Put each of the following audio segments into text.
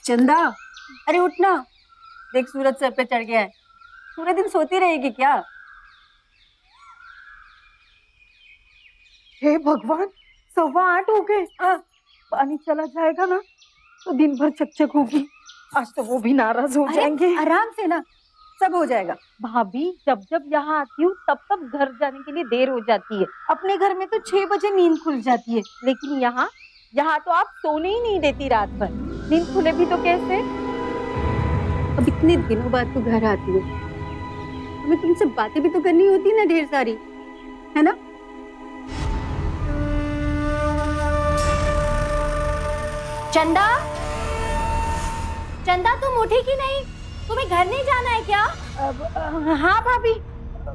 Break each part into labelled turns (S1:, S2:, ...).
S1: चंदा, अरे उठ ना। देख सूरज सर पे चढ़ गया है। पूरे दिन सोती रहेगी क्या?
S2: हे भगवान, 8:15 हो गए। पानी चला जाएगा ना तो दिन भर चकचक होगी। आज तो वो भी नाराज हो जाएंगे।
S1: आराम से ना, सब हो जाएगा।
S2: भाभी, जब जब यहाँ आती हूँ तब तब घर जाने के लिए देर हो जाती है। अपने घर में तो 6 बजे नींद खुल जाती है, लेकिन यहाँ तो आप सोने ही नहीं देती रात भर। नींद खुले भी तो कैसे?
S1: अब इतने दिनों बाद तू घर आती है, हमें तुमसे बातें भी तो करनी होती ना, ढेर सारी, है ना?
S3: चंदा, चंदा तुम उठी कि नहीं? तुम्हें घर नहीं जाना है क्या?
S2: हाँ भाभी।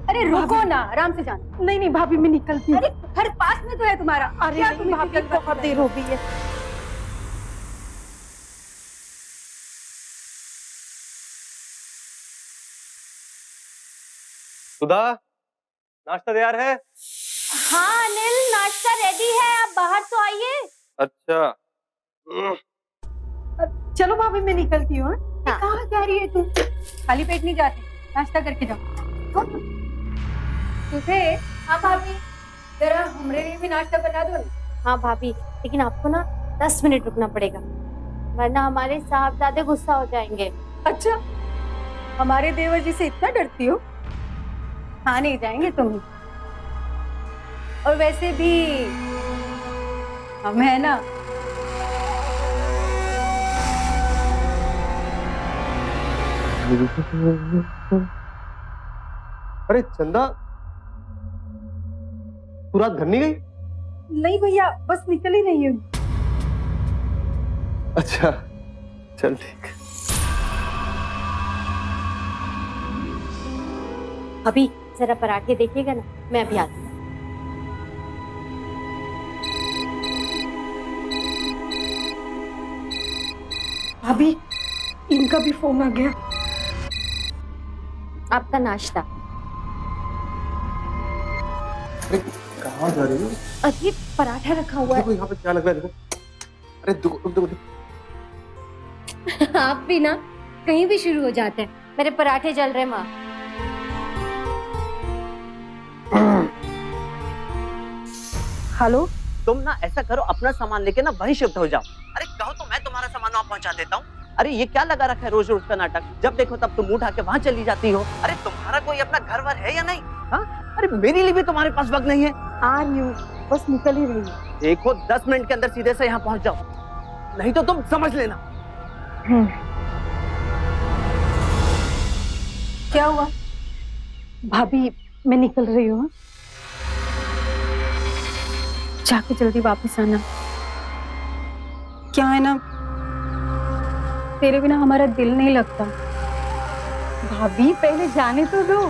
S1: अरे रुको ना, आराम से जाना।
S2: नहीं नहीं भाभी, मैं निकलती हूँ।
S1: अरे घर पास में तो है तुम्हारा।
S2: अरे
S1: क्या
S2: नहीं
S1: तुम्हें
S2: भाभी, बहुत देर हो गई है।
S4: सुधा, नाश्ता तैयार है?
S3: हाँ अनिल, नाश्ता रेडी है, आप बाहर तो आइए।
S4: अच्छा।
S2: चलो भाभी, मैं निकलती हूँ।
S3: हाँ।
S1: कहाँ जा रही है तू? खाली पेट नहीं जाती, नाश्ता करके जाओ। तुझे? हाँ भाभी, जरा हमारे लिए भी नाश्ता बना दो ना।
S3: हाँ भाभी, लेकिन आपको ना 10 मिनट रुकना पड़ेगा, वरना हमारे साहबजादे गुस्सा हो जाएंगे।
S1: अच्छा, हमारे देवर जी से इतना डरती हो? हाँ, नहीं जाएंगे तुम। और वैसे भी हम है ना।
S4: अरे चंदा, तू रात घर नहीं गई?
S2: नहीं भैया, बस निकल ही रही हूँ।
S4: अच्छा, चल ठीक।
S3: अभी जरा पराठे देखिएगा ना, मैं अभी आती हूँ।
S2: भाभी, इनका भी फोन आ गया।
S3: आपका नाश्ता।
S4: अरे कहाँ जा रही हो?
S2: अरे पराठा रखा हुआ है।
S4: देखो यहाँ पे क्या लग रहा है, देखो। अरे देखो।
S3: आप भी ना कहीं भी शुरू हो जाते हैं। मेरे पराठे जल रहे माँ।
S2: हेलो,
S5: तुम ना ऐसा करो, अपना सामान लेके ना वहीं शिफ्ट हो जाओ। अरे कहो तो मैं तुम्हारा सामान वहाँ पहुँचा देता हूँ। अरे ये क्या लगा रखा है रोज रोज का नाटक? जब देखो तब तुम उठा के वहाँ चली जाती हो। अरे तुम्हारा कोई अपना घर वर है या नहीं? हाँ, अरे मेरे लिए भी तुम्हारे पास वक्त नहीं है।
S2: आ रही हूँ, बस निकल ही रही हूँ।
S5: देखो 10 मिनट के अंदर सीधे से यहाँ पहुँच जाओ, नहीं तो तुम समझ लेना।
S1: क्या हुआ?
S2: भाभी, मैं निकल रही हूँ।
S1: जाके जल्दी वापस आना। क्या है ना, तेरे बिना हमारा दिल नहीं लगता।
S2: भाभी, पहले जाने तो दो।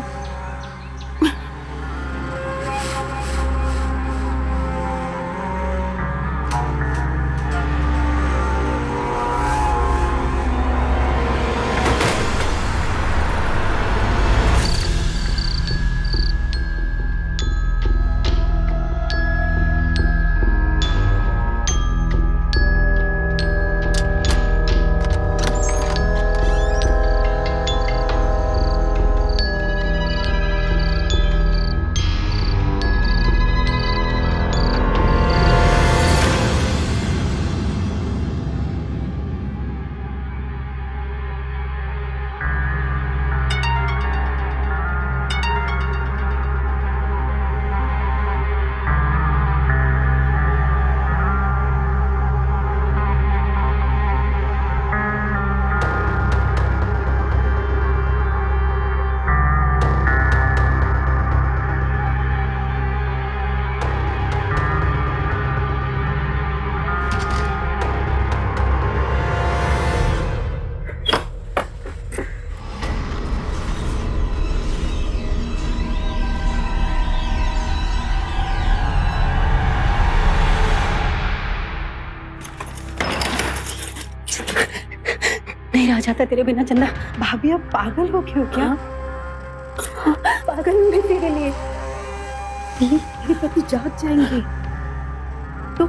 S1: नहीं रहा जाता तेरे बिना चंदा।
S2: भाभी, आप पागल हो क्यों? क्या
S1: पागल हूँ मैं तेरे लिए।
S2: मेरे पति जाग जाएंगे।
S1: तो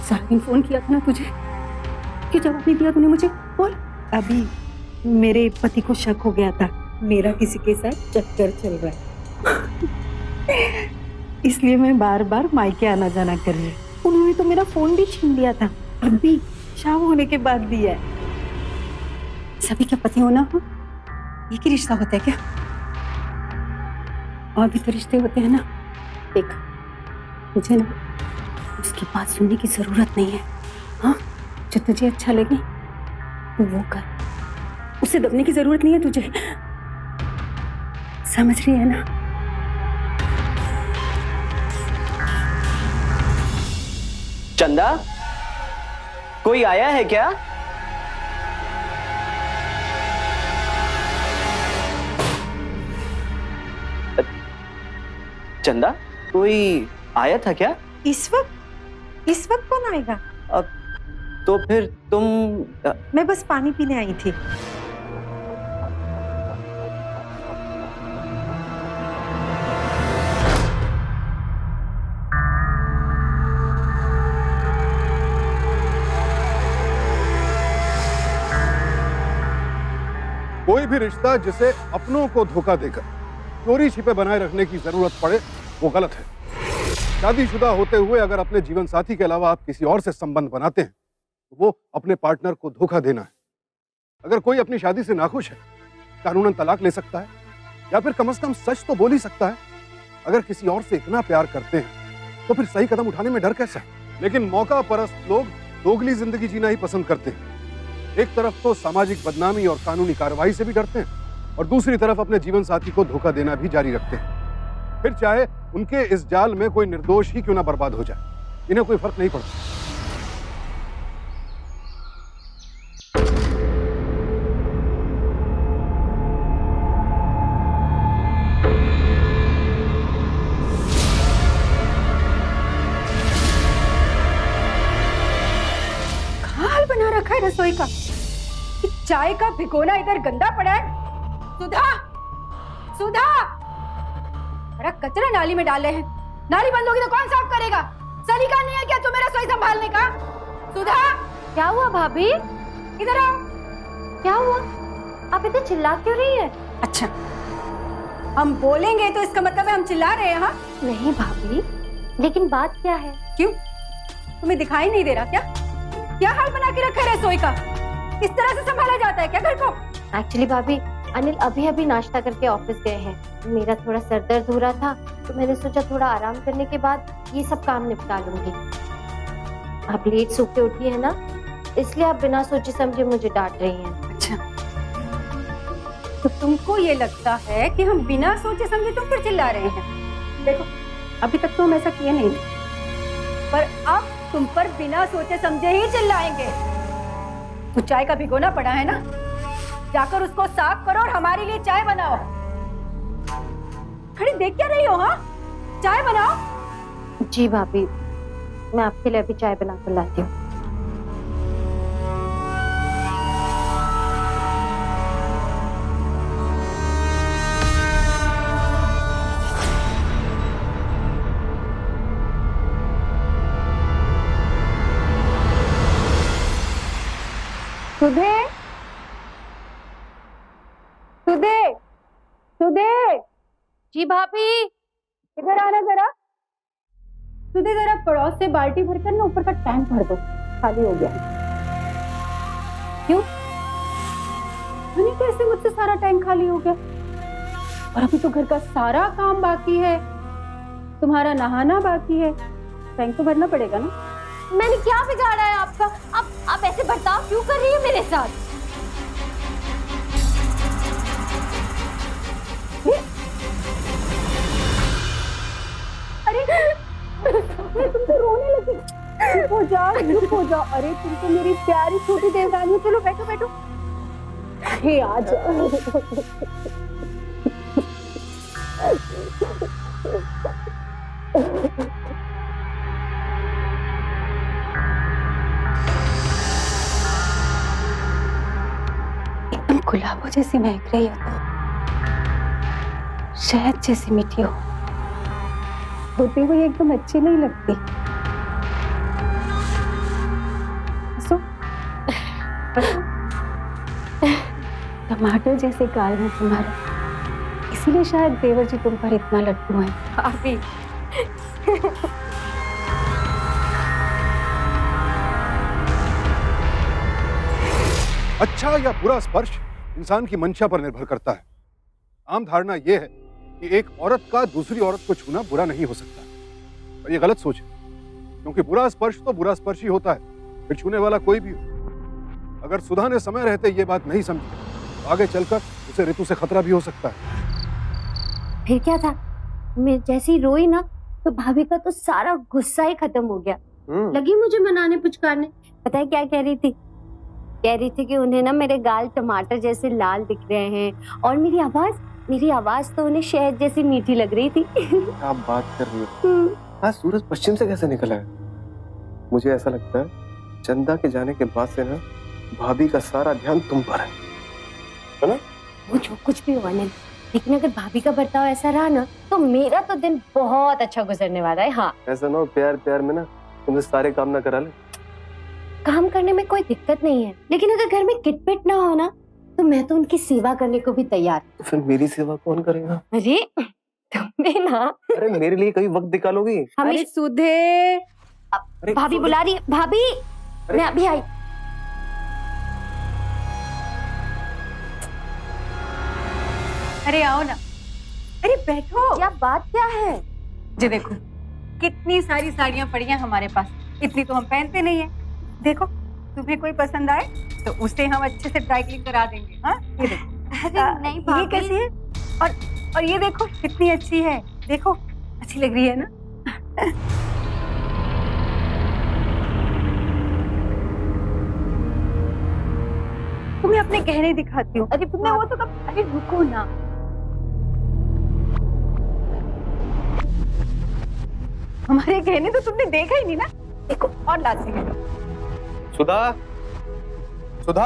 S1: सारा दिन फोन किया था ना तुझे, क्यों जवाब नहीं दिया तूने मुझे? बोल।
S2: अभी मेरे पति को शक हो गया था मेरा किसी के साथ चक्कर चल रहा है इसलिए मैं बार बार मायके आना जाना कर रही हूँ। उन्होंने तो मेरा फोन भी छीन लिया था, अभी शाम होने के बाद दिया है।
S1: सभी के पति होना हो ये की रिश्ता होता है क्या? और भी तो रिश्ते होते हैं ना। देख मुझे ना उसकी बात सुनने की जरूरत नहीं है। हाँ, जो तुझे अच्छा लगे तो वो कर, उसे दबने की जरूरत नहीं है तुझे, समझ रही है ना?
S5: चंदा, कोई आया है क्या? चंदा, कोई आया था क्या?
S2: इस वक्त कौन आएगा?
S5: तो फिर तुम
S2: मैं बस पानी पीने आई थी।
S6: कोई भी रिश्ता जिसे अपनों को धोखा देकर चोरी छिपे बनाए रखने की जरूरत पड़े वो गलत है। शादीशुदा होते हुए अगर अपने जीवन साथी के अलावा आप किसी और से संबंध बनाते हैं तो वो अपने पार्टनर को धोखा देना है। अगर कोई अपनी शादी से नाखुश है, कानूनन तलाक ले सकता है या फिर कम से कम सच तो बोल ही सकता है। अगर किसी और से इतना प्यार करते हैं तो फिर सही कदम उठाने में डर कैसा है? लेकिन मौका परस्त लोग दोगली जिंदगी जीना ही पसंद करते हैं। एक तरफ तो सामाजिक बदनामी और कानूनी कार्रवाई से भी डरते हैं और दूसरी तरफ अपने जीवन साथी को धोखा देना भी जारी रखते हैं। फिर चाहे उनके इस जाल में कोई निर्दोष ही क्यों ना बर्बाद हो जाए, इन्हें कोई फर्क नहीं पड़ता।
S1: हाल बना रखा है रसोई का कि चाय का भिगोना इधर गंदा पड़ा है। सुधा, सुधा, बड़ा कचरा नाली में डाले हैं। नाली बंद होगी तो कौन साफ करेगा? सलीका नहीं है क्या तुम्हें रसोई संभालने का? सुधा,
S3: क्या हुआ भाभी?
S1: इधर आओ।
S3: क्या हुआ? आप इतने चिल्ला क्यों रही है?
S1: अच्छा, हम बोलेंगे तो इसका मतलब है हम चिल्ला रहे हैं? हाँ,
S3: नहीं भाभी, लेकिन बात क्या है?
S1: क्यों तुम्हें दिखाई नहीं दे रहा क्या? क्या हाल बना के रखा है रसोई का? इस तरह से संभाला जाता है क्या घर को?
S3: एक्चुअली भाभी, अनिल अभी नाश्ता करके ऑफिस गए हैं। मेरा थोड़ा सर दर्द हो रहा था तो मैंने सोचा थोड़ा आराम करने के बाद ये सब काम निपटा लूंगी। आप लेट सो के उठी है ना, इसलिए आप बिना सोचे समझे मुझे डांट रही हैं।
S1: अच्छा, तो तुमको ये लगता है कि हम बिना सोचे समझे तुम पर चिल्ला रहे हैं? देखो, अभी तक तो हम ऐसा किए नहीं, पर अब तुम पर बिना सोचे समझे ही चिल्लाएंगे। तो चाय का भिगोना पड़ा है ना, जाकर उसको साफ करो और हमारे लिए चाय बनाओ। खड़ी देख क्या रही हो? हाँ, चाय बनाओ।
S3: जी भाभी, मैं आपके लिए अभी चाय बना कर लाती हूँ।
S1: सुधे, सुधे, सुधे,
S3: जी भाभी।
S1: इधर आना जरा। सुधे, जरा पड़ोस से बाल्टी भरकर ना ऊपर का टैंक भर दो, खाली हो गया। क्यों? मैंने कैसे मुझसे सारा टैंक खाली हो गया? और अभी तो घर का सारा काम बाकी है, तुम्हारा नहाना बाकी है, टैंक तो भरना पड़ेगा ना।
S3: मैंने क्या बिगाड़ा है आपका? आप ऐसे बर्ताव क्यों कर रही है मेरे साथ?
S1: अरे तुम तो रोने लगी। चुप हो जाओ, चुप हो जाओ। अरे तुम तो मेरी प्यारी छोटी देवरानी हो। चलो बैठो बैठो। अरे आ जाओ। एकदम गुलाबों जैसी महक रही हो तुम, शहद जैसी मीठी हो। होती हुई एकदम अच्छी नहीं लगती। टमाटर जैसे गाल है तुम्हारा, इसीलिए शायद देवर जी तुम पर इतना लट्टू है।
S3: भाभी
S6: अच्छा या बुरा स्पर्श इंसान की मंशा पर निर्भर करता है। आम धारणा यह है कि एक औरत का दूसरी औरत को छूना बुरा नहीं हो सकता, पर यह गलत सोच है, क्योंकि बुरा स्पर्श तो बुरा स्पर्श ही होता है, फिर छूने वाला कोई भी हो। अगर सुधा ने समय रहते ये बात नहीं समझी तो आगे चलकर उसे ऋतु से खतरा भी हो सकता है।
S3: फिर क्या था, मैं जैसे ही रोई ना तो भाभी का तो सारा गुस्सा ही खत्म हो गया। लगी मुझे मनाने पुचकारने। पता है क्या कह रही थी? कह रही थी कि उन्हें ना मेरे गाल टमाटर जैसे लाल दिख रहे हैं और मेरी आवाज तो उन्हें शहद जैसी मीठी लग रही थी।
S4: क्या बात कर रही हो? हाँ, सूरज पश्चिम से कैसे निकला है? मुझे ऐसा लगता है चंदा के जाने के बाद से ना भाभी का सारा ध्यान तुम पर है ना?
S3: वो जो कुछ भी हुआ नहीं, लेकिन अगर भाभी का बर्ताव ऐसा रहा ना तो मेरा तो दिन बहुत अच्छा गुजरने वाला है। हाँ,
S4: ऐसा ना हो प्यार प्यार में ना तुमसे सारे काम ना करा ले।
S3: काम करने में कोई दिक्कत नहीं है, लेकिन अगर घर में किटपिट ना हो ना तो मैं तो उनकी सेवा करने को भी तैयार।
S4: तो फिर मेरी सेवा कौन करेगा?
S3: अरे तुम्हें ना,
S4: अरे मेरे लिए कभी वक्त निकालोगी?
S3: हमें
S1: सुधे,
S4: अरे
S3: भाभी बुला रही है। भाभी मैं अभी आई।
S1: अरे आओ ना। अरे बैठो।
S3: क्या बात क्या है?
S1: जी देखो कितनी सारी साड़ियाँ पड़ी हैं हमारे पास, इतनी तो हम पहनते नहीं है। देखो तुम्हें कोई पसंद आए तो उसे हम अच्छे से ड्राई क्लीन करा देंगे। हाँ ये देखो।
S3: अरे नहीं
S1: ये
S3: भाभी,
S1: कैसी है? और ये देखो कितनी अच्छी है, देखो अच्छी लग रही है ना? तुम्हें अपने गहने दिखाती हूँ। अरे तुम्हें वो तो कब, अरे रुको ना। हमारे गहने तो तुमने देखा ही नहीं ना, देखो और लाते हैं।
S4: सुधा, सुधा,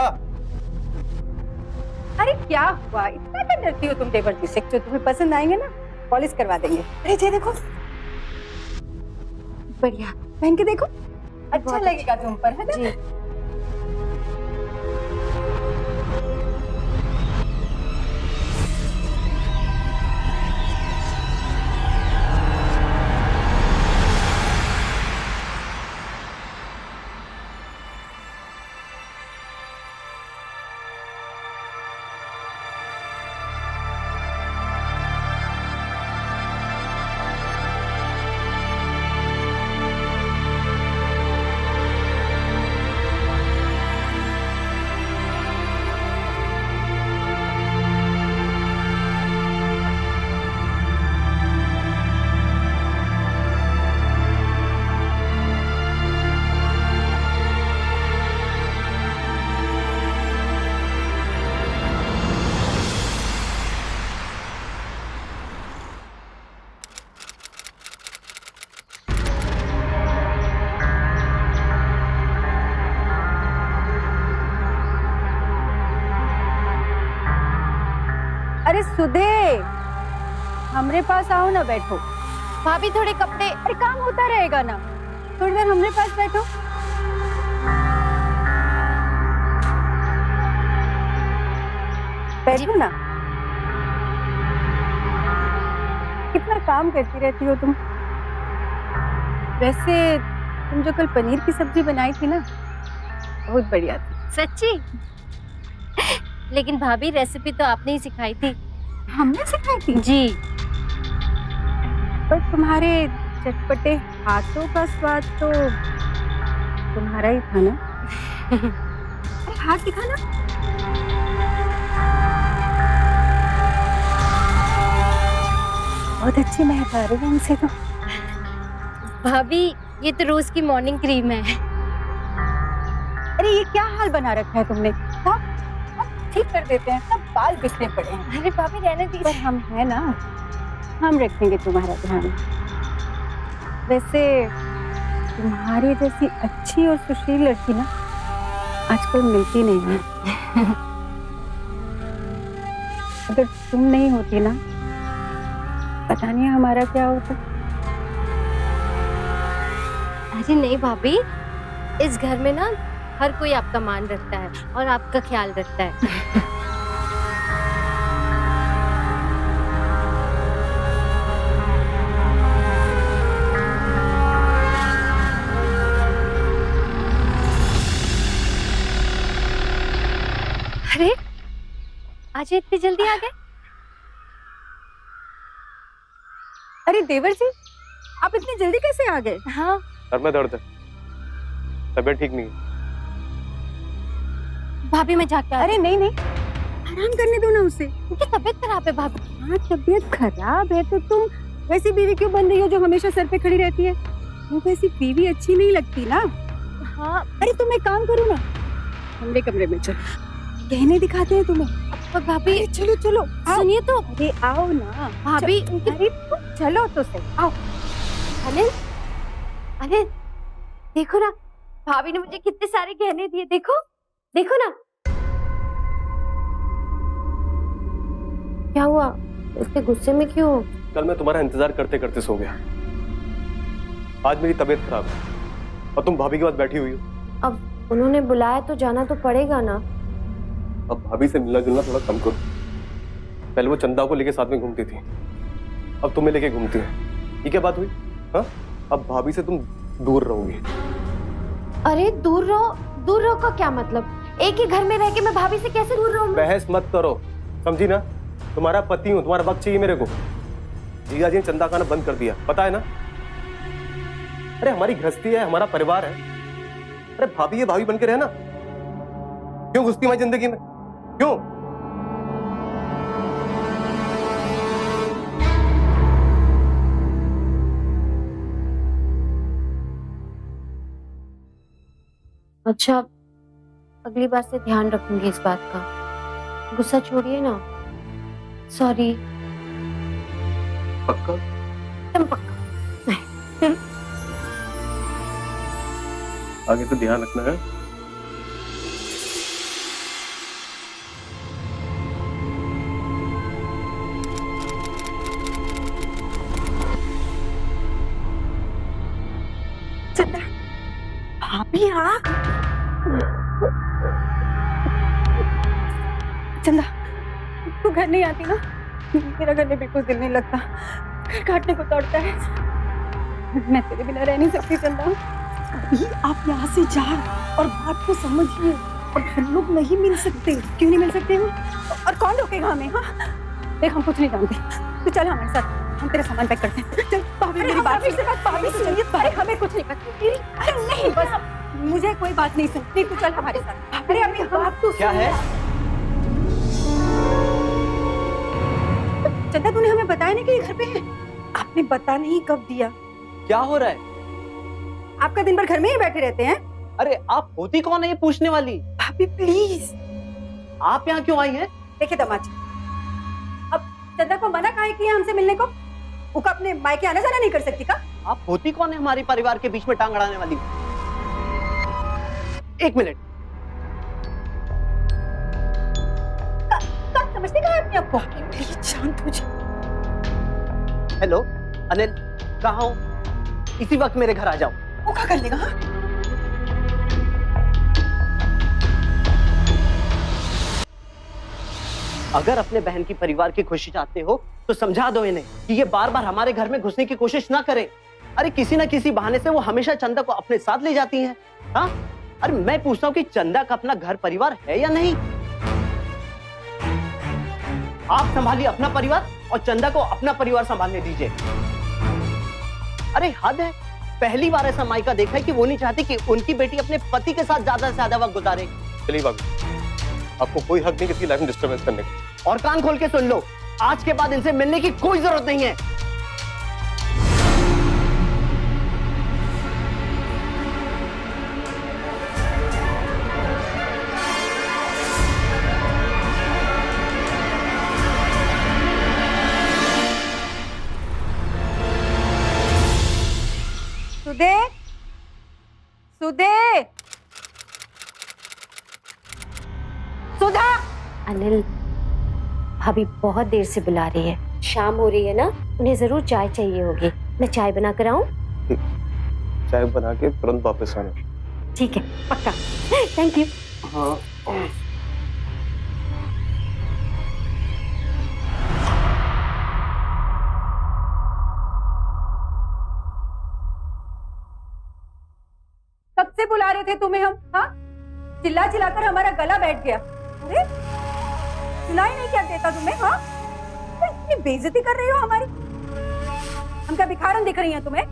S1: अरे क्या हुआ, इतना क्या डरती हो तुम देवर जी से? जो तुम्हें पसंद आएंगे ना पॉलिश करवा देंगे। अरे ये देखो बढ़िया, पहन के देखो, अच्छा लगेगा तुम पर, है ना?
S3: जी।
S1: अरे सुधे, हमरे पास आओ ना, बैठो।
S3: भाभी थोड़े कपड़े।
S1: अरे काम होता रहेगा ना, थोड़ी देर हमरे पास बैठो। बैठो ना। कितना काम करती रहती हो तुम। वैसे तुम जो कल पनीर की सब्जी बनाई थी ना, बहुत बढ़िया थी।
S3: सच्ची? लेकिन भाभी रेसिपी तो आपने ही सिखाई थी।
S1: हमने सिखाई थी
S3: जी।
S1: पर तुम्हारे चटपटे हाथों का स्वाद तो तुम्हारा ही था ना? अरे हाथ दिखाना। बहुत अच्छी महक आ रही है इनसे तो।
S3: भाभी ये तो रोज की मॉर्निंग क्रीम है।
S1: अरे ये क्या हाल बना रखा है तुमने? सब ठीक कर देते हैं, सब बाल बिखरे पड़े हैं।
S3: अरे भाभी रहने दीजिए।
S1: पर हम है ना, हम रखेंगे तुम्हारा ध्यान। वैसे तुम्हारी जैसी अच्छी और सुशील लड़की ना आजकल मिलती नहीं है। अगर तुम नहीं होती ना, पता नहीं हमारा क्या होता।
S3: अरे नहीं भाभी, इस घर में ना हर कोई आपका मान रखता है और आपका ख्याल रखता है। अरे आज इतनी जल्दी आ गए?
S1: अरे देवर जी, आप इतनी जल्दी कैसे आ गए?
S3: हाँ,
S4: सर में दर्द है, तबीयत ठीक नहीं है।
S3: भाभी मैं जाके
S1: अरे नहीं नहीं, आराम करने दो ना उसे।
S3: उनकी तबीयत खराब है भाभी।
S1: हाँ तबीयत खराब है तो तुम वैसी बीवी क्यों बन रही हो जो हमेशा सर पे खड़ी रहती है? तुमको ऐसी बीवी अच्छी नहीं लगती ना।
S3: हाँ
S1: अरे तुम एक काम करो ना, हमरे कमरे में चलो, गहने दिखाते हैं तुम्हें।
S3: पर भाभी
S1: अरे चलो चलो आओ।
S3: सुनिए तो,
S1: अरे आओ ना
S3: भाभी उनकी
S1: अरे तुम चलो तो सही, आओ।
S3: अनिल, अनिल देखो ना, भाभी ने मुझे कितने सारे गहने दिए। देखो देखो ना। क्या हुआ, इतने गुस्से में क्यों?
S4: कल मैं तुम्हारा इंतजार करते करते सो गया। आज मेरी तबीयत खराब है और तुम भाभी के पास बैठी हुई हो।
S3: अब उन्होंने बुलाया तो जाना तो पड़ेगा ना।
S4: अब भाभी से मिलना जुलना थोड़ा कम करो। पहले वो चंदा को लेके साथ में घूमती थी, अब तुम्हें लेके घूमती है। ये क्या बात हुई? हाँ, अब भाभी से तुम दूर रहोगी।
S3: अरे दूर रहो का क्या मतलब? एक ही घर में रह के मैं भाभी से कैसे दूर रहूं?
S4: बहस मत करो, समझी ना? तुम्हारा पति हूँ, तुम्हारा वक्त चाहिए मेरे को। जीजा जी ने चंदा खाना बंद कर दिया, पता है ना? अरे हमारी गृहस्थी है, हमारा परिवार है। अरे भाभी ये भाभी बन के रहना। क्यों घुसती हमारी जिंदगी में? क्यों?
S3: अच्छा, अगली बार से ध्यान रखूंगी इस बात का। गुस्सा छोड़िए ना। सॉरी।
S4: पक्का?
S3: तुम पक्का?
S4: आगे तो ध्यान रखना है।
S1: भाभी हाँ, चंदा तू घर नहीं आती ना? मेरा घर में बिल्कुल दिल नहीं लगता, घर काटने को तोड़ता है। मैं तेरे बिना रह नहीं सकती चंदा।
S2: अभी आप यहाँ से जाओ और बात को समझिए, और हम लोग नहीं मिल सकते।
S1: क्यों नहीं मिल सकते हो? और कौन रोकेगा हमें? हाँ देख, हम कुछ नहीं जानते, तू चल हमारे साथ, हम तेरा सामान पैक करते हैं। चल भाभी, मेरी बात सुनिए। अरे हमें कुछ नहीं पता। अरे नहीं, बस मुझे कोई बात नहीं सुनती, तू चल हमारे साथ। अरे अभी बात तो
S5: क्या है?
S1: चंदा तूने हमें बताया नहीं कि ये घर पे है।
S2: आपने बता नहीं कब दिया?
S5: क्या हो रहा है?
S1: आपका दिन भर घर में ही बैठे रहते हैं।
S5: अरे आप होती कौन है ये पूछने वाली?
S2: भाभी प्लीज।
S5: आप यहाँ क्यों आई हैं?
S1: देखिए दमाद जी, अब चंदा को मना काहे किया हमसे मिलने को? वो का अपने मायके आना जाना नहीं कर सकती का?
S5: आप होती कौन है हमारे परिवार के बीच में टांग अड़ाने वाली? एक मिनट।
S1: समझते कहाँ है अपने आप को?
S2: प्लीज शांत हो जाओ।
S5: हेलो अनिल, कहाँ हो? इसी वक्त मेरे घर आ जाओ।
S1: वो क्या कर लेगा? हाँ?
S5: अगर अपने बहन की परिवार की खुशी चाहते हो तो समझा दो इन्हें कि ये बार बार हमारे घर में घुसने की कोशिश ना करें। अरे किसी ना किसी बहाने से वो हमेशा चंदा को अपने साथ ले जाती हैं। हाँ, अरे मैं पूछता हूँ कि चंदा का अपना घर परिवार है या नहीं? आप संभालिए अपना परिवार और चंदा को अपना परिवार संभालने दीजिए। अरे हद है, पहली बार ऐसा मायका देखा है कि वो नहीं चाहती कि उनकी बेटी अपने पति के साथ ज्यादा से ज्यादा वक्त गुजारे।
S4: चलिए भाभी, आपको कोई हक नहीं किसी लाइफ में डिस्टर्बेंस करने का।
S5: और कान खोल के सुन लो, आज के बाद इनसे मिलने की कोई जरूरत नहीं है।
S1: सुदे, सुदे, सुधा।
S3: अनिल, भाभी बहुत देर से बुला रही है। शाम हो रही है ना, उन्हें जरूर चाय चाहिए होगी। मैं चाय बना कर आऊं?
S4: चाय बना के तुरंत वापस आना।
S3: ठीक है, पक्का।
S1: Thank you.
S4: हाँ
S1: कब से बुला रहे थे तुम्हें हम? हाँ, चिल्ला चिल्लाकर हमारा गला बैठ गया। अरे सुनाई नहीं क्या देता तुम्हें? हाँ, तो इतनी बेइज्जती कर रही हो हमारी। हम क्या भिखारन दिख रही हैं तुम्हें?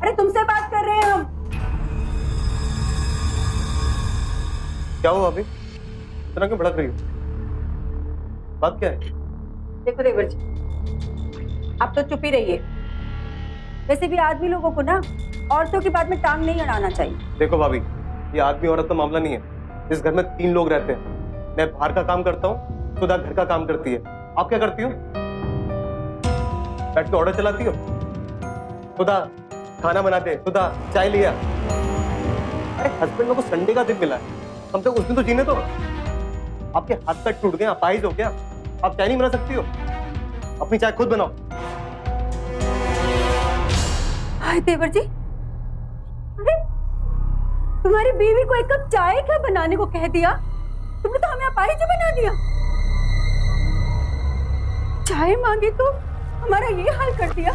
S1: अरे तुमसे बात कर रहे हैं हम।
S4: क्या हुआ अभी? इतना क्यों भड़क रही हो? बात क्या है?
S1: देखो देवर जी, आप तो चुप ही रहिए। वैसे भी आदमी लोगों को ना औरतों की बात में टांग नहीं अड़ाना चाहिए।
S4: देखो भाभी, ये आदमी औरत का मामला नहीं है। इस घर में 3 लोग रहते हैं। मैं बाहर का काम करता हूँ, सुधा घर का काम करती है। आप क्या करती हो? बैठ के ऑर्डर चलाती हो? सुधा खाना बनाते, सुधा चाय लिया। अरे हस्बैंड को संडे का दिन मिला है, कम से कम उस दिन तो जीने दो। आपके हाथ पैर टूट गए, अपाहिज हो क्या? आप चाय नहीं बना सकती हो? अपनी चाय खुद बनाओ।
S1: हाय देवर जी, अरे तुम्हारी बीवी को एक कप चाय क्या बनाने को कह दिया? तुमने तो हमें अपाहिज बना दिया। चाय मांगी तो हमारा ये हाल कर दिया।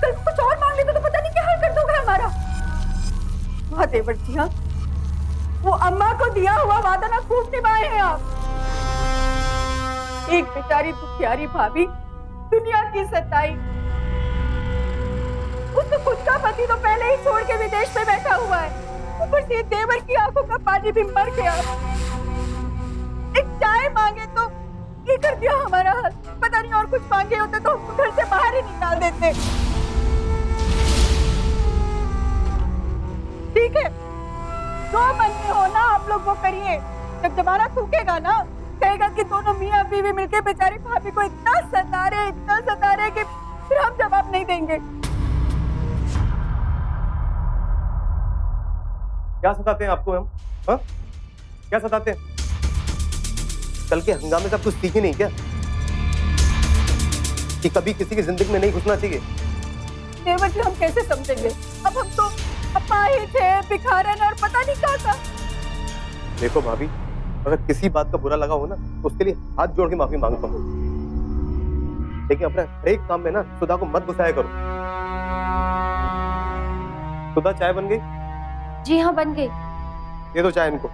S1: कल कुछ और मांग लेते तो पता नहीं क्या हाल कर दोगे हमारा। वाह देवर जी, हाँ, वो अम्मा को दिया हुआ वादा ना खूब निभाए हैं आप। एक बेचारी दुखियारी भाभी, दुनिया की सताई। उसको खुद का पति तो पहले ही छोड़ के विदेश में बैठा हुआ है, ऊपर से देवर की आंखों का पानी भी मर गया। एक चाय मांगे तो ये कर दिया हमारा हाल। पता नहीं और कुछ मांगे होते तो घर से बाहर ही निकाल देते। ठीक है, जो मन में हो ना आप लोग वो करिए। जब जमाना थूकेगा ना, कहेगा कि दोनों मियां बीवी मिलके बेचारी भाभी को इतना सता रहे कि फिर हम जवाब नहीं देंगे।
S4: क्या सताते हैं आपको हम? हाँ, क्या सताते हैं? कल के हंगामे से आप कुछ सीखे नहीं क्या कि कभी किसी की जिंदगी में नहीं घुसना चाहिए?
S1: देवर जी, हम कैसे समझेंगे? अब हम तो अपाहिज थे, भिखारन और पता नहीं क्या था।
S4: देखो भाभी, अगर किसी बात का बुरा लगा हो ना तो उसके लिए हाथ जोड़ के माफी मांगता हूँ, लेकिन अपने हर एक काम में ना सुधा को मत गुस्साया करो। सुधा, चाय बन गई?
S3: जी हाँ, बन गई।
S4: ये दो चाय इनको।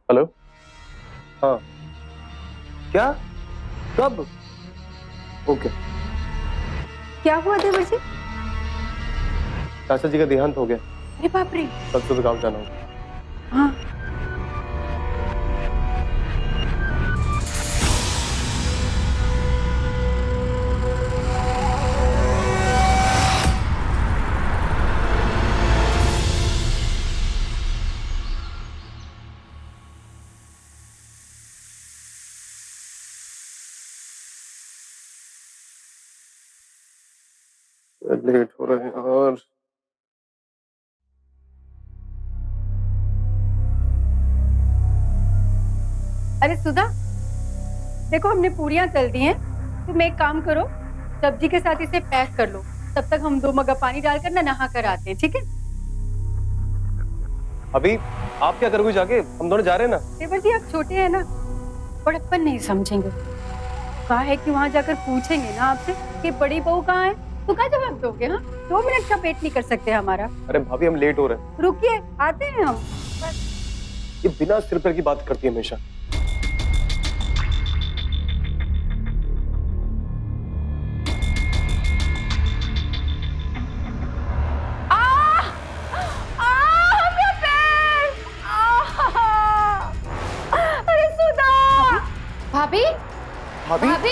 S4: हेलो, हाँ, क्या? कब? ओके।
S1: क्या हुआ देवर जी?
S4: चाचा जी का देहांत हो गया।
S1: अरे बाप रे।
S4: कल सुबह गाँव जाना होगा।
S1: हाँ,
S4: लेट हो रहे हैं और
S1: अरे सुधा, देखो हमने पूरियां तल दी हैं। तुम एक काम करो, सब्जी के साथ इसे पैक कर लो। तब तक हम 2 मग्गा पानी डालकर ना नहा कर आते हैं, ठीक है?
S4: अभी आप क्या करोगे जाके? हम दोनों जा रहे हैं ना।
S1: देवर जी, आप छोटे हैं ना, बड़प्पन नहीं समझेंगे। कहा है कि वहां जाकर पूछेंगे ना आपसे कि बड़ी बहू कहाँ है, तो क्या जवाब दोगे? हाँ, 2 मिनट का वेट नहीं कर सकते हमारा।
S4: अरे भाभी, हम लेट हो रहे हैं।
S1: रुकिए, आते हैं हम।
S4: ये बिना सिर पैर की बात करती है हमेशा।
S1: अरे सुधा!
S3: भाभी,
S4: भाभी,
S3: भाभी,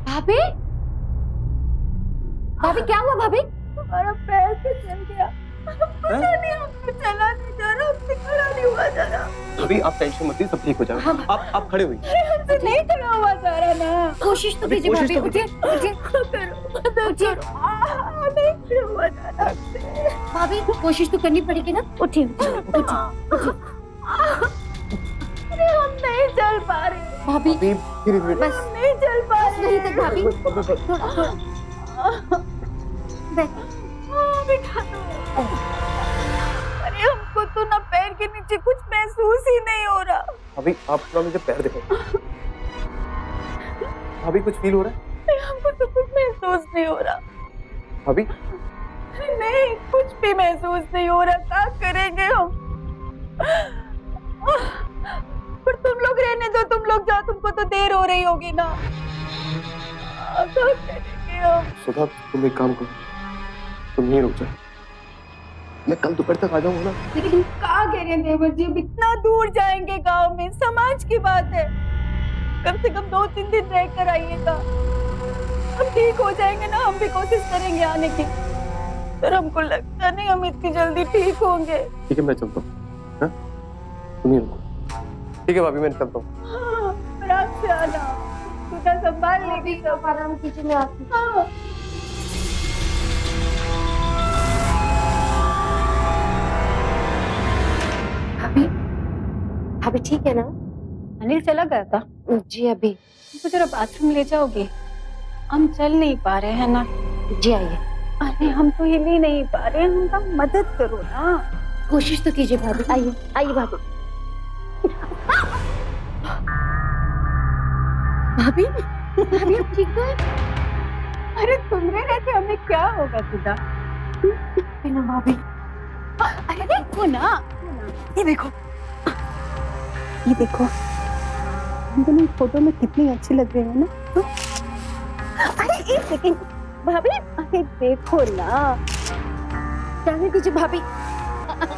S3: भाभी, भाभी, क्या हुआ भाभी?
S1: हमारा पैर फिसल गया। पता नहीं, हमको चला नहीं जा रहा, हमसे खड़ा नहीं हुआ जा रहा।
S4: भाभी आप टेंशन मत लीजिए, सब ठीक हो जाएगा।
S3: हाँ।
S4: आप खड़े हुई।
S1: अरे हमसे नहीं खड़ा हुआ जा रहा ना।
S3: कोशिश तो
S4: अभी
S3: कीजिए
S4: कोशिश
S3: भाभी,
S4: तो
S3: उठिए, उठिए, उठिए।
S1: नहीं
S3: भाभी कोशिश तो करनी पड़ेगी ना। उठिए उठिए।
S2: अरे हम नहीं चल पा रहे,
S3: भाभी
S4: अभी धीरे धीरे
S3: बस
S2: नहीं चल पा
S3: बस
S2: रहे।
S3: नहीं तक भाभी, थोड़ा थोड़ा बैठ।
S2: बिठा दो। अरे हमको तो ना पैर के नीचे कुछ महसूस ही नहीं हो रहा।
S4: अभी आप थोड़ा मुझे पैर दिखाओ। अभी कुछ फील हो रहा है?
S2: हमको तो कुछ महसूस नहीं हो रहा।
S4: अभी
S2: नहीं, कुछ भी महसूस नहीं हो रहा। क्या करेंगे हम? पर तुम लोग रहने दो, तुम लोग जाओ, तुमको तो देर हो रही होगी ना। क्या करेंगे हम?
S4: सुधा, तुम एक काम करो, तुम यहीं रुक जाओ, मैं कल दोपहर तक आ जाऊंगा ना।
S2: लेकिन क्या कह रहे हैं देवर जी, अब इतना दूर जाएंगे गांव में, समाज की बात है। कम से कम 2-3 दिन रह कर आइएगा। हम ठीक हो जाएंगे ना, हम भी कोशिश करेंगे आने की। पर हमको लगता नहीं हम इतनी जल्दी ठीक होंगे।
S4: ठीक है, मैं चलता हूँ। हाँ? तुम ही रुको। ठीक है भाभी, मैं चलता हूँ।
S2: हाँ, आराम से आना, सुधा संभाल लेगी सब।
S3: आराम कीजिए, मैं आती हूँ।
S2: हाँ।
S3: भाभी भाभी ठीक है ना?
S1: अनिल चला गया था?
S3: जी अभी।
S1: तो जरा बाथरूम ले जाओगे? हम चल नहीं पा रहे हैं ना।
S3: जी आइए।
S1: अरे हम तो हिल ही नहीं पा रहे हैं, हमका मदद करो ना।
S3: कोशिश तो कीजिए भाभी। आइए आइए भाभी। भाभी भाभी आप ठीक है?
S1: अरे तुमरे रहते हमें क्या होगा सुधा?
S3: बिना भाभी।
S1: अरे देखो ना, ये देखो, ये देखो, हम दोनों फोटो में कितनी अच्छी लग रही है ना। अरे एक सेकंड भाभी, अरे देखो ना।
S3: जाने दीजिए भाभी।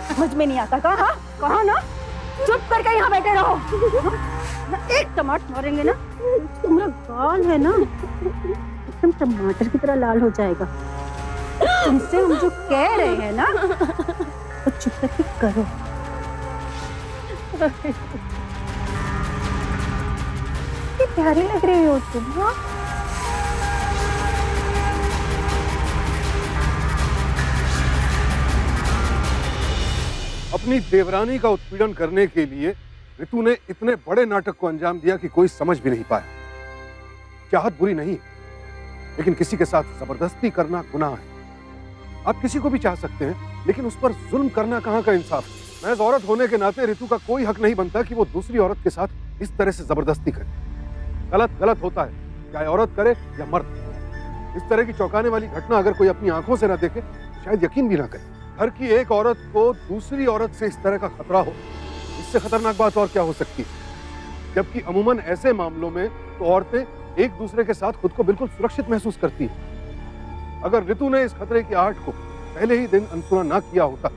S1: समझ में नहीं आता कहा? कहा ना, चुप करके यहाँ बैठे रहो। ना एक टमाटर मारेंगे ना, तुम्हारा गाल है ना एकदम टमाटर की तरह लाल हो जाएगा। तुमसे हम जो कह रहे हैं ना, वो चुप करके करो। कितनी प्यारी लग रही हो तुम। हाँ,
S6: अपनी देवरानी का उत्पीड़न करने के लिए ऋतु ने इतने बड़े नाटक को अंजाम दिया कि कोई समझ भी नहीं पाया। चाहत बुरी नहीं, लेकिन किसी के साथ जबरदस्ती करना गुनाह है। आप किसी को भी चाह सकते हैं, लेकिन उस पर जुल्म करना कहाँ का इंसाफ है। महज औरत होने के नाते ऋतु का कोई हक नहीं बनता कि वो दूसरी औरत के साथ इस तरह से जबरदस्ती करे। गलत गलत होता है, चाहे औरत करे या मर्द। इस तरह की चौंकाने वाली घटना अगर कोई अपनी आंखों से ना देखे तो शायद यकीन भी ना करे। घर की एक औरत को दूसरी औरत से इस तरह का खतरा हो, इससे खतरनाक बात और क्या हो सकती है। जबकि अमूमन ऐसे मामलों में तो औरतें एक दूसरे के साथ खुद को बिल्कुल सुरक्षित महसूस करती हैं। अगर ऋतु ने इस खतरे की आहट को पहले ही दिन अनसुना ना किया होता,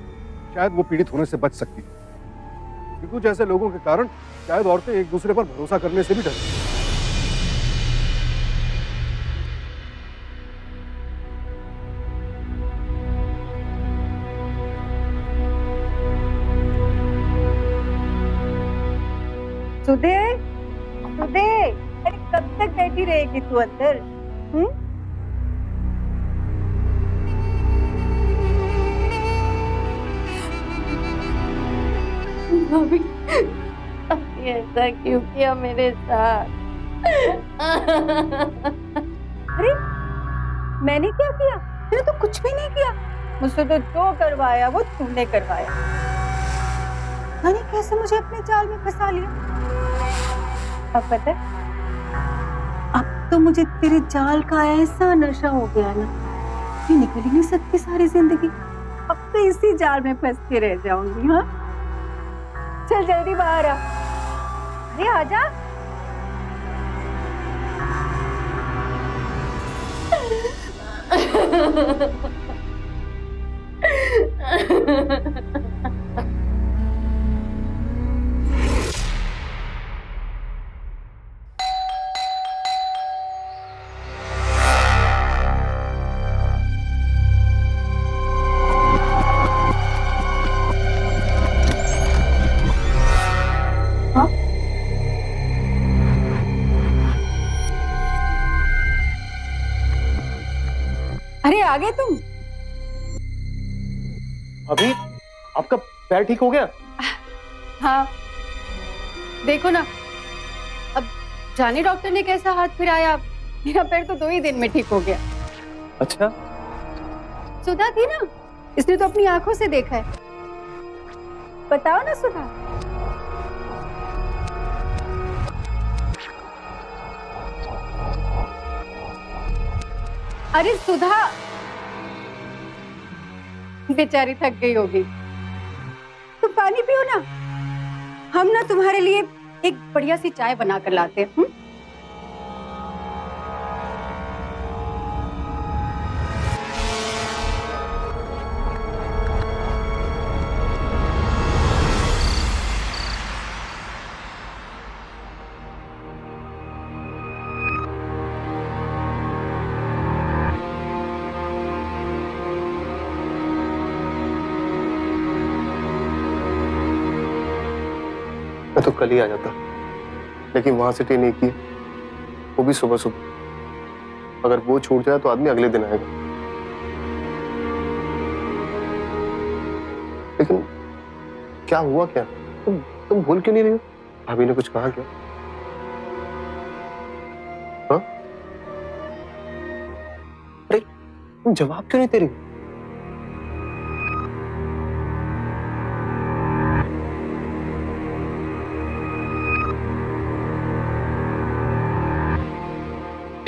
S6: शायद वो पीड़ित होने से बच सकती थी। ऋतु जैसे लोगों के कारण शायद औरतें एक दूसरे पर भरोसा करने से भी डरती हैं।
S2: सुधे, सुधे, अरे कब तक बैठी रहेगी तू अंदर?
S3: भाभी आपने ऐसा क्यों किया मेरे साथ?
S2: अरे मैंने क्या किया? मैंने तो कुछ भी नहीं किया। मुझसे तो जो करवाया वो तूने करवाया। यानी कैसे मुझे अपने जाल में फंसा लिया? अब पता है, अब तो मुझे तेरे जाल का ऐसा नशा हो गया ना, मैं निकल ही नहीं सकती सारी जिंदगी। अब तो इसी जाल में फंस के रह जाऊंगी। हाँ, चल जल्दी बाहर आ। अरे आजा।
S1: अरे आ गए तुम?
S4: अभी आपका पैर ठीक हो गया?
S1: हाँ, देखो ना, अब जाने डॉक्टर ने कैसा हाथ फिराया, मेरा पैर तो 2 ही दिन में ठीक हो गया।
S4: अच्छा,
S1: सुधा थी ना, इसने तो अपनी आंखों से देखा है। बताओ ना सुधा। अरे सुधा, बेचारी थक गई होगी, तुम पानी पियो ना, हम ना तुम्हारे लिए एक बढ़िया सी चाय बना कर लाते हैं।
S4: मैं तो कल ही आ जाता, लेकिन वहां से ट्रेन एक ही है, वो भी सुबह सुबह। अगर वो छूट जाए तो आदमी अगले दिन आएगा। लेकिन क्या हुआ क्या? तुम भूल क्यों नहीं रही हो? भाभी ने कुछ कहा क्या? हाँ? अरे तुम जवाब क्यों नहीं दे रही?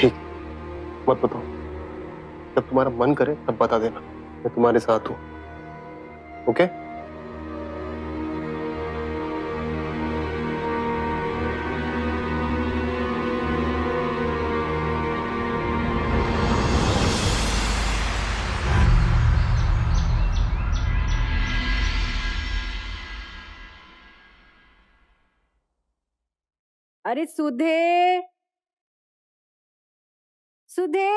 S4: ठीक, मत बताओ। जब तुम्हारा मन करे तब बता देना, मैं तुम्हारे साथ हूं। ओके?
S1: अरे सुधे, सुधे,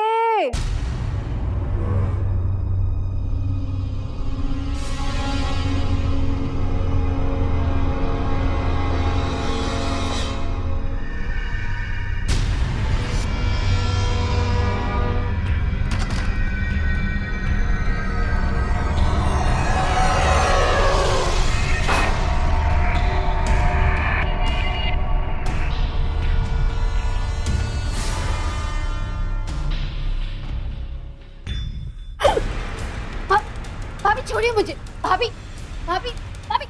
S1: भाभी छोड़िए मुझे, भाभी, भाभी, भाभी।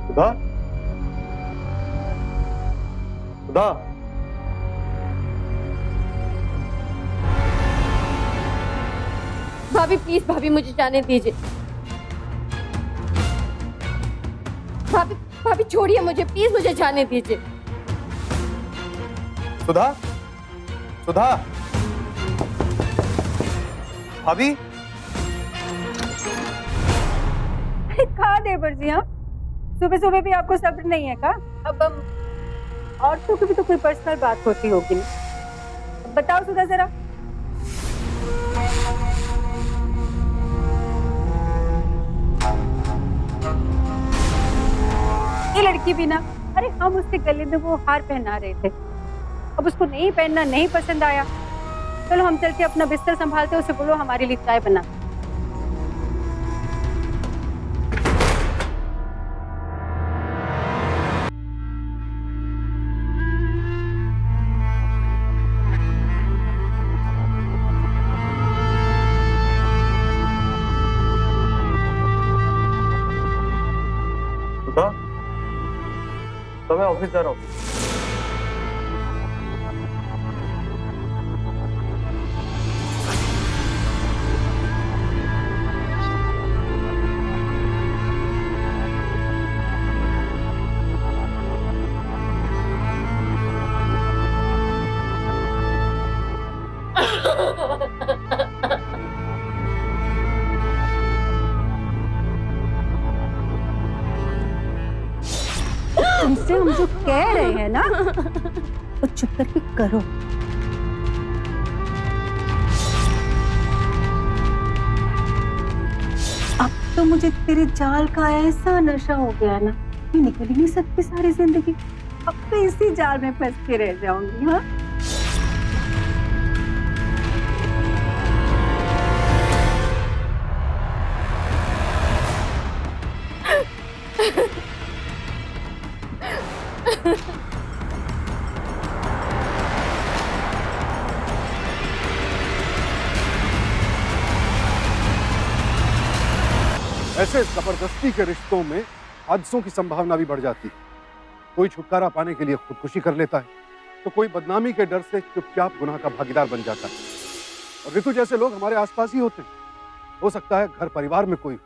S4: सुधा, सुधा,
S3: भाभी प्लीज, भाभी मुझे जाने दीजिए। भाभी, भाभी छोड़िए मुझे, प्लीज मुझे जाने दीजिए।
S4: सुधा, सुधा, भाभी।
S1: कहा देवर जी, हाँ सुबह सुबह भी आपको सब्र नहीं है का? अब औरतों की भी तो कोई पर्सनल बात होती होगी ना, बताओ सुधा जरा। ये लड़की भी ना, अरे हम उसके गले में वो हार पहना रहे थे, अब उसको नहीं पहनना नहीं पसंद आया, चलो हम चलते अपना बिस्तर संभालते, उसे बोलो हमारे लिए चाय बना।
S4: सुधा, तो मैं ऑफिस जा रहा हूँ।
S1: तुमसे हम जो कह रहे हैं ना, वो चुप करके करो। अब तो मुझे तेरे जाल का ऐसा नशा हो गया ना कि निकल ही नहीं सकती सारी जिंदगी। अब तो इसी जाल में फंस के रह जाऊंगी। हाँ,
S6: ऐसे जबरदस्ती के रिश्तों में हादसों की संभावना भी बढ़ जाती है। कोई छुटकारा पाने के लिए खुदकुशी कर लेता है, तो कोई बदनामी के डर से चुपचाप गुनाह का भागीदार बन जाता है। और ऋतु जैसे लोग हमारे आसपास ही होते हैं। हो सकता है घर परिवार में कोई।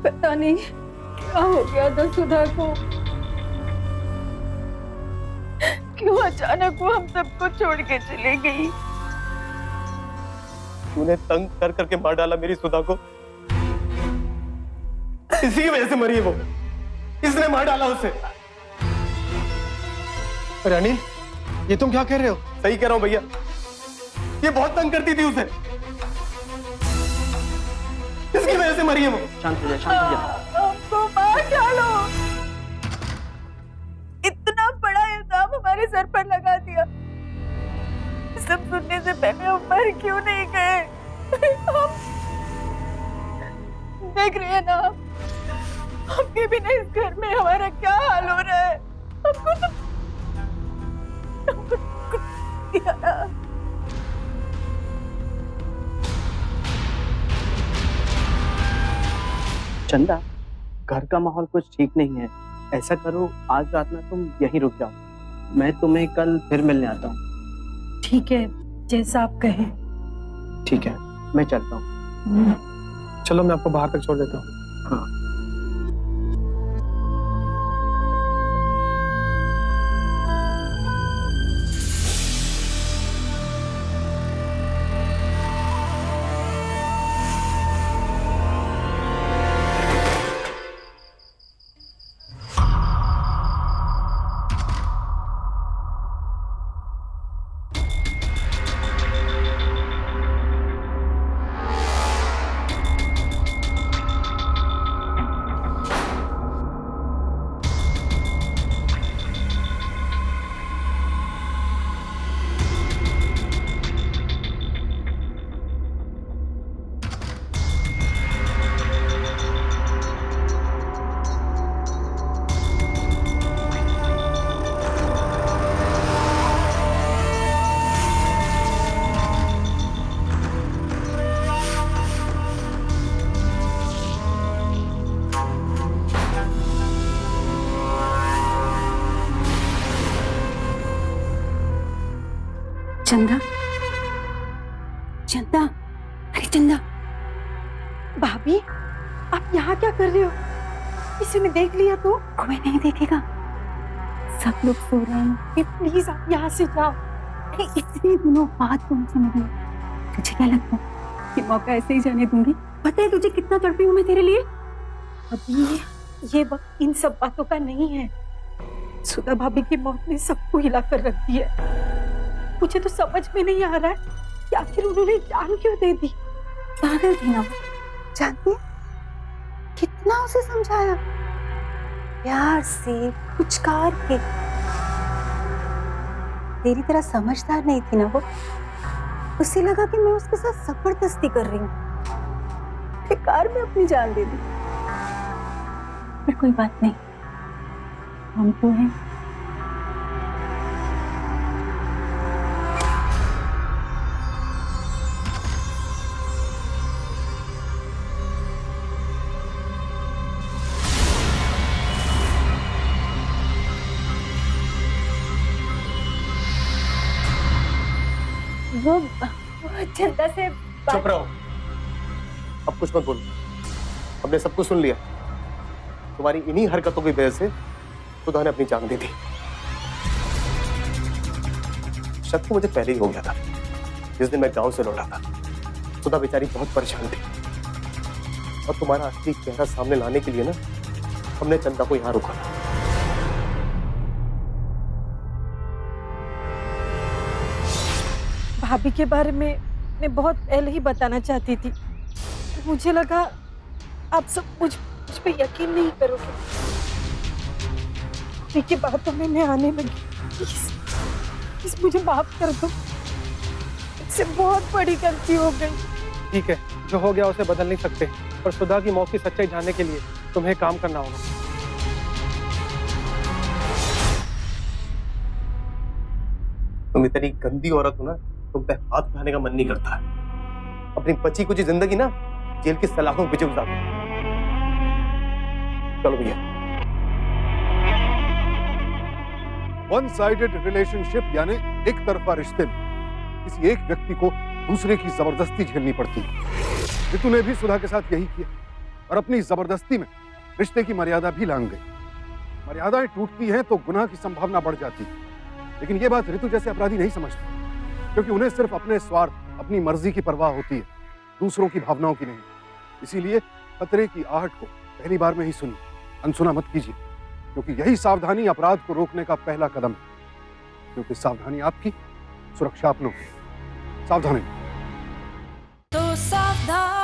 S1: पता नहीं क्या हो गया था सुधा को, क्यों अचानक वो हम सबको छोड़ के चले गई।
S4: तूने तंग कर करके मार डाला मेरी सुधा को। इसी की वजह से मरी है वो। इसने मार डाला उसे।
S7: अरे अनिल, ये तुम क्या कह रहे हो?
S4: सही कह रहा हूं भैया, ये बहुत तंग करती थी उसे। इसकी वजह से मरी है वो।
S5: शांत हो जा, शांत हो जा।
S1: हमको मार डालो। इतना बड़ा इल्जाम हमारे सर पर लगा दिया। सब सुनने से पहले हम मर क्यों नहीं गए? हम देख रहे हैं ना, आपके बिना इस घर में हमारा क्या हाल हो रहा है। हमको क्या
S5: चंदा, घर का माहौल कुछ ठीक नहीं है। ऐसा करो, आज रात में तुम यहीं रुक जाओ, मैं तुम्हें कल फिर मिलने आता हूँ।
S1: ठीक है, जैसा आप कहें।
S5: ठीक है, मैं चलता हूँ।
S7: चलो मैं आपको बाहर तक छोड़ देता हूँ।
S5: हाँ।
S1: चंदा, चंदा, अरे चंदा।
S2: भाभी, आप यहाँ क्या कर रहे हो? किसी ने देख लिया तो?
S1: कोई नहीं देखेगा, सब लोग सो रहे हैं।
S2: प्लीज आप यहाँ से जाओ।
S1: अरे इतने दिनों बाद तुमसे मिली, तुझे क्या लगता है कि मौका ऐसे ही जाने दूंगी? पता है तुझे कितना तड़पी हूँ मैं तेरे लिए।
S2: अभी ये वक्त इन सब बातों का नहीं है। सुधा भाभी की मौत ने सबको हिला कर रख दिया है। मुझे तो समझ में नहीं आ रहा है कि आखिर उन्होंने जान क्यों दे दी।
S1: पागल थी ना वो, जानती है कितना उसे समझाया, प्यार से पुचकार के। तेरी तरह समझदार नहीं थी ना वो। उसे लगा कि मैं उसके साथ जबरदस्ती कर रही हूँ, बेकार में अपनी जान दे दी। पर कोई बात नहीं, हम तो हैं। वो चंदा से
S4: चुप रहो, अब कुछ मत बोलो। हमने सब कुछ सुन लिया। तुम्हारी इन्हीं हरकतों की वजह से खुदा ने अपनी जान दी थी। शक तो मुझे पहले ही हो गया था, जिस दिन मैं गांव से लौटा था, सुधा बेचारी बहुत परेशान थी और तुम्हारा असली चेहरा सामने लाने के लिए ना हमने चंदा को यहाँ रोका था।
S2: भाभी के बारे में मैं बहुत पहले ही बताना चाहती थी। मुझे लगा आप सब मुझ पे यकीन नहीं करोगे। भाभी की बातों में मैं आने लगी। प्लीज मुझे माफ कर दो, इससे बहुत बड़ी गलती हो गई।
S7: ठीक है, जो हो गया उसे बदल नहीं सकते, पर सुधा की मौत की सच्चाई जानने के लिए तुम्हें काम करना होगा।
S4: तुम इतनी गंदी औरत हो ना, तुम पे हाथ उठाने का मन नहीं करता है। अपनी बची कुछ जिंदगी ना जेल की सलाखों के पीछे गुजार दो। चलो भैया।
S6: वन साइडेड रिलेशनशिप यानी एक तरफा रिश्ते में किसी एक व्यक्ति को दूसरे की जबरदस्ती झेलनी पड़ती है। ऋतु ने भी सुधा के साथ यही किया और अपनी जबरदस्ती में रिश्ते की मर्यादा भी लांघ गई। मर्यादाएं टूटती हैं तो गुनाह की संभावना बढ़ जाती है, लेकिन यह बात ऋतु जैसे अपराधी नहीं समझती, क्योंकि उन्हें सिर्फ अपने स्वार्थ, अपनी मर्जी की परवाह होती है, दूसरों की भावनाओं की नहीं। इसीलिए खतरे की आहट को पहली बार में ही सुनिए, अनसुना मत कीजिए, क्योंकि यही सावधानी अपराध को रोकने का पहला कदम है। क्योंकि सावधानी आपकी, सुरक्षा अपनों की। सावधानी।
S2: तो सावधान।